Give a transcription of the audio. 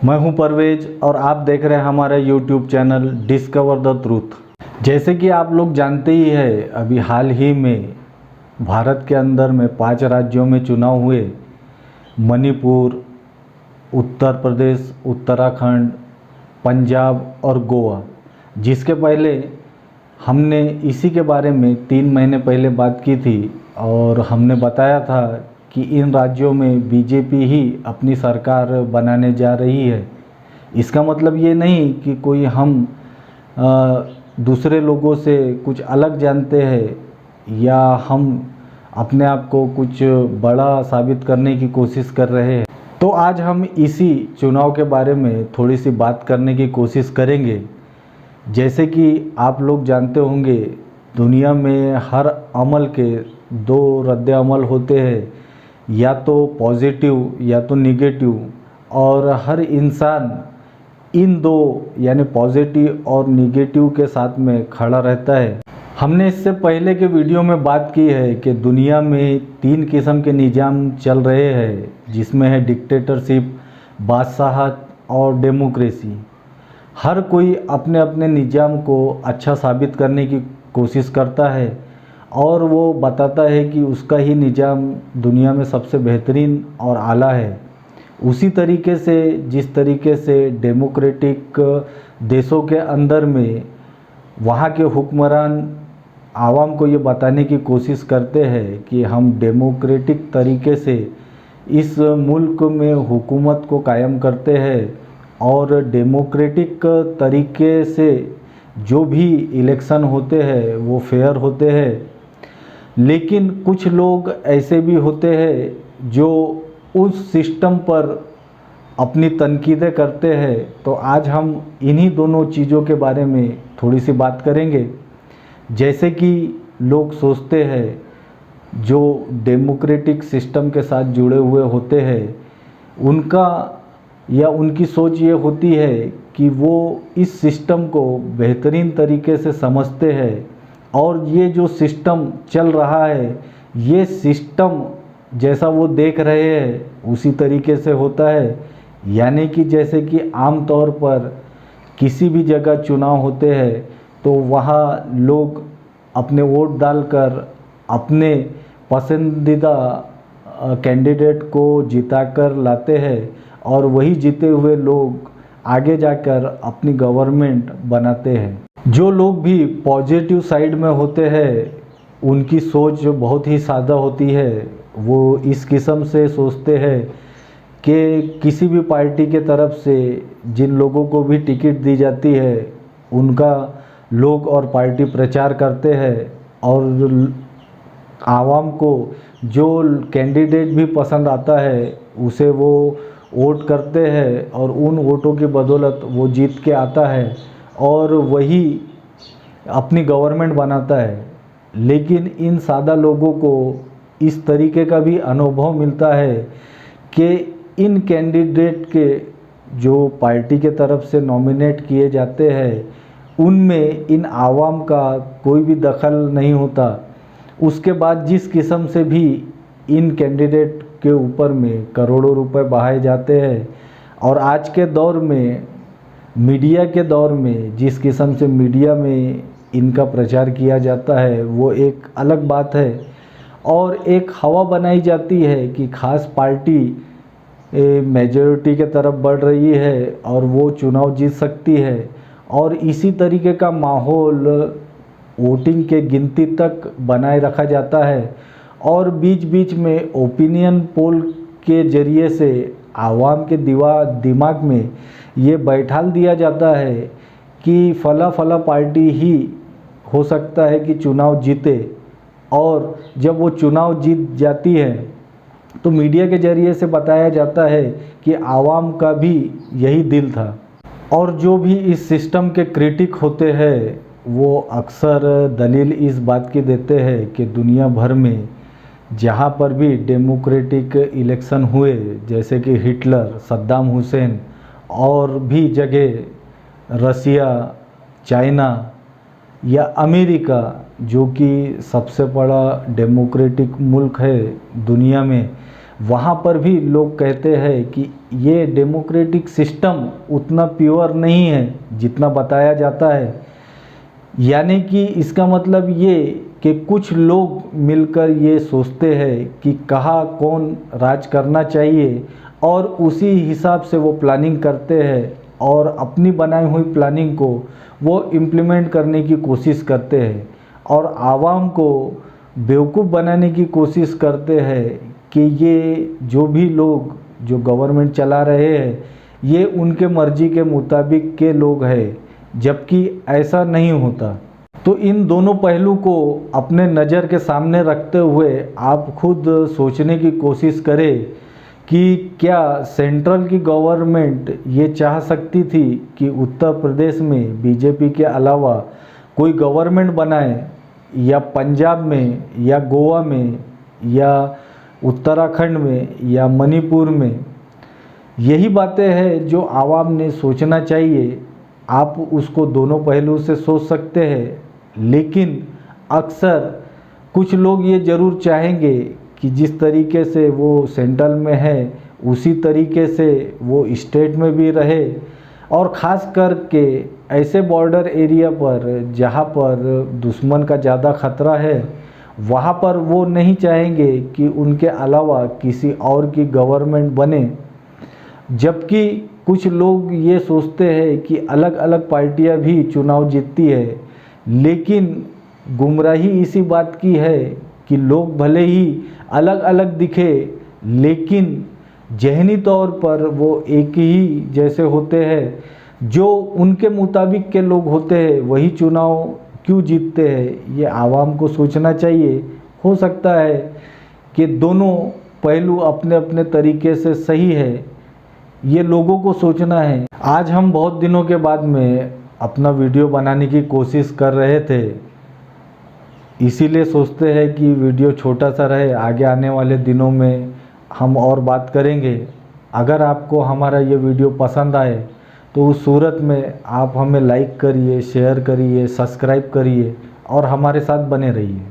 मैं हूं परवेज और आप देख रहे हैं हमारा YouTube channel discover the truth. जैसे कि आप लोग जानते ही हैं, अभी हाल ही में भारत के अंदर में 5 राज्यों में चुनाव हुए। मणिपुर, उत्तर प्रदेश, उत्तराखंड, पंजाब और गोवा। जिसके पहले हमने इसी के बारे में 3 महीने पहले बात की थी और हमने बताया था कि इन राज्यों में बीजेपी ही अपनी सरकार बनाने जा रही है। इसका मतलब ये नहीं कि कोई हम दूसरे लोगों से कुछ अलग जानते हैं या हम अपने आप को कुछ बड़ा साबित करने की कोशिश कर रहे हैं। तो आज हम इसी चुनाव के बारे में थोड़ी सी बात करने की कोशिश करेंगे। जैसे कि आप लोग जानते होंगे, दुनिया में हर अमल के 2 रद्द अमल होते हैं, या तो पॉजिटिव या तो निगेटिव, और हर इंसान इन 2 यानी पॉजिटिव और निगेटिव के साथ में खड़ा रहता है। हमने इससे पहले के वीडियो में बात की है कि दुनिया में 3 किस्म के निज़ाम चल रहे हैं, जिसमें है डिक्टेटरशिप, बादशाहत और डेमोक्रेसी। हर कोई अपने अपने निज़ाम को अच्छा साबित करने की कोशिश करता है और वो बताता है कि उसका ही निज़ाम दुनिया में सबसे बेहतरीन और आला है। उसी तरीके से जिस तरीके से डेमोक्रेटिक देशों के अंदर में वहाँ के हुक्मरान आवाम को ये बताने की कोशिश करते हैं कि हम डेमोक्रेटिक तरीके से इस मुल्क में हुकूमत को कायम करते हैं और डेमोक्रेटिक तरीके से जो भी इलेक्शन होते हैं वो फेयर होते हैं। लेकिन कुछ लोग ऐसे भी होते हैं जो उस सिस्टम पर अपनी तनकीदें करते हैं। तो आज हम इन्हीं दोनों चीज़ों के बारे में थोड़ी सी बात करेंगे। जैसे कि लोग सोचते हैं, जो डेमोक्रेटिक सिस्टम के साथ जुड़े हुए होते हैं, उनका या उनकी सोच ये होती है कि वो इस सिस्टम को बेहतरीन तरीके से समझते हैं और ये जो सिस्टम चल रहा है, ये सिस्टम जैसा वो देख रहे हैं उसी तरीके से होता है। यानी कि जैसे कि आम तौर पर किसी भी जगह चुनाव होते हैं तो वहाँ लोग अपने वोट डालकर अपने पसंदीदा कैंडिडेट को जिताकर लाते हैं और वही जीते हुए लोग आगे जाकर अपनी गवर्नमेंट बनाते हैं। जो लोग भी पॉजिटिव साइड में होते हैं उनकी सोच बहुत ही सादा होती है। वो इस किस्म से सोचते हैं कि किसी भी पार्टी के तरफ से जिन लोगों को भी टिकट दी जाती है उनका लोग और पार्टी प्रचार करते हैं और आवाम को जो कैंडिडेट भी पसंद आता है उसे वो वोट करते हैं और उन वोटों की बदौलत वो जीत के आता है और वही अपनी गवर्नमेंट बनाता है। लेकिन इन सादा लोगों को इस तरीके का भी अनुभव मिलता है कि इन कैंडिडेट के जो पार्टी के तरफ से नॉमिनेट किए जाते हैं उनमें इन आवाम का कोई भी दखल नहीं होता। उसके बाद जिस किस्म से भी इन कैंडिडेट के ऊपर में करोड़ों रुपए बहाए जाते हैं और आज के दौर में मीडिया के दौर में जिस किस्म से मीडिया में इनका प्रचार किया जाता है वो एक अलग बात है। और एक हवा बनाई जाती है कि खास पार्टी मेजॉरिटी के तरफ बढ़ रही है और वो चुनाव जीत सकती है और इसी तरीके का माहौल वोटिंग के गिनती तक बनाए रखा जाता है और बीच बीच में ओपिनियन पोल के ज़रिए से आवाम के दिमाग में ये बैठाल दिया जाता है कि फला पार्टी ही हो सकता है कि चुनाव जीते। और जब वो चुनाव जीत जाती है तो मीडिया के ज़रिए से बताया जाता है कि आवाम का भी यही दिल था। और जो भी इस सिस्टम के क्रिटिक होते हैं वो अक्सर दलील इस बात की देते हैं कि दुनिया भर में जहाँ पर भी डेमोक्रेटिक इलेक्शन हुए, जैसे कि हिटलर, सद्दाम हुसैन और भी जगह रसिया, चाइना या अमेरिका, जो कि सबसे बड़ा डेमोक्रेटिक मुल्क है दुनिया में, वहाँ पर भी लोग कहते हैं कि ये डेमोक्रेटिक सिस्टम उतना प्योर नहीं है जितना बताया जाता है। यानी कि इसका मतलब ये कि कुछ लोग मिलकर ये सोचते हैं कि कहाँ कौन राज करना चाहिए और उसी हिसाब से वो प्लानिंग करते हैं और अपनी बनाई हुई प्लानिंग को वो इम्प्लीमेंट करने की कोशिश करते हैं और आवाम को बेवकूफ़ बनाने की कोशिश करते हैं कि ये जो भी लोग जो गवर्नमेंट चला रहे हैं ये उनके मर्जी के मुताबिक के लोग हैं, जबकि ऐसा नहीं होता। तो इन दोनों पहलू को अपने नज़र के सामने रखते हुए आप खुद सोचने की कोशिश करें कि क्या सेंट्रल की गवर्नमेंट ये चाह सकती थी कि उत्तर प्रदेश में बीजेपी के अलावा कोई गवर्नमेंट बनाए, या पंजाब में, या गोवा में, या उत्तराखंड में, या मणिपुर में। यही बातें हैं जो आवाम ने सोचना चाहिए। आप उसको दोनों पहलू से सोच सकते हैं, लेकिन अक्सर कुछ लोग ये ज़रूर चाहेंगे कि जिस तरीके से वो सेंट्रल में है उसी तरीके से वो स्टेट में भी रहे, और ख़ास करके ऐसे बॉर्डर एरिया पर जहाँ पर दुश्मन का ज़्यादा ख़तरा है वहाँ पर वो नहीं चाहेंगे कि उनके अलावा किसी और की गवर्नमेंट बने। जबकि कुछ लोग ये सोचते हैं कि अलग अलग पार्टियां भी चुनाव जीतती है, लेकिन गुमराही इसी बात की है कि लोग भले ही अलग अलग दिखे लेकिन ज़हनी तौर पर वो एक ही जैसे होते हैं। जो उनके मुताबिक के लोग होते हैं वही चुनाव क्यों जीतते हैं, ये आवाम को सोचना चाहिए। हो सकता है कि दोनों पहलू अपने अपने तरीके से सही है, ये लोगों को सोचना है। आज हम बहुत दिनों के बाद में अपना वीडियो बनाने की कोशिश कर रहे थे, इसीलिए सोचते हैं कि वीडियो छोटा सा रहे। आगे आने वाले दिनों में हम और बात करेंगे। अगर आपको हमारा ये वीडियो पसंद आए तो उस सूरत में आप हमें लाइक करिए, शेयर करिए, सब्सक्राइब करिए और हमारे साथ बने रहिए।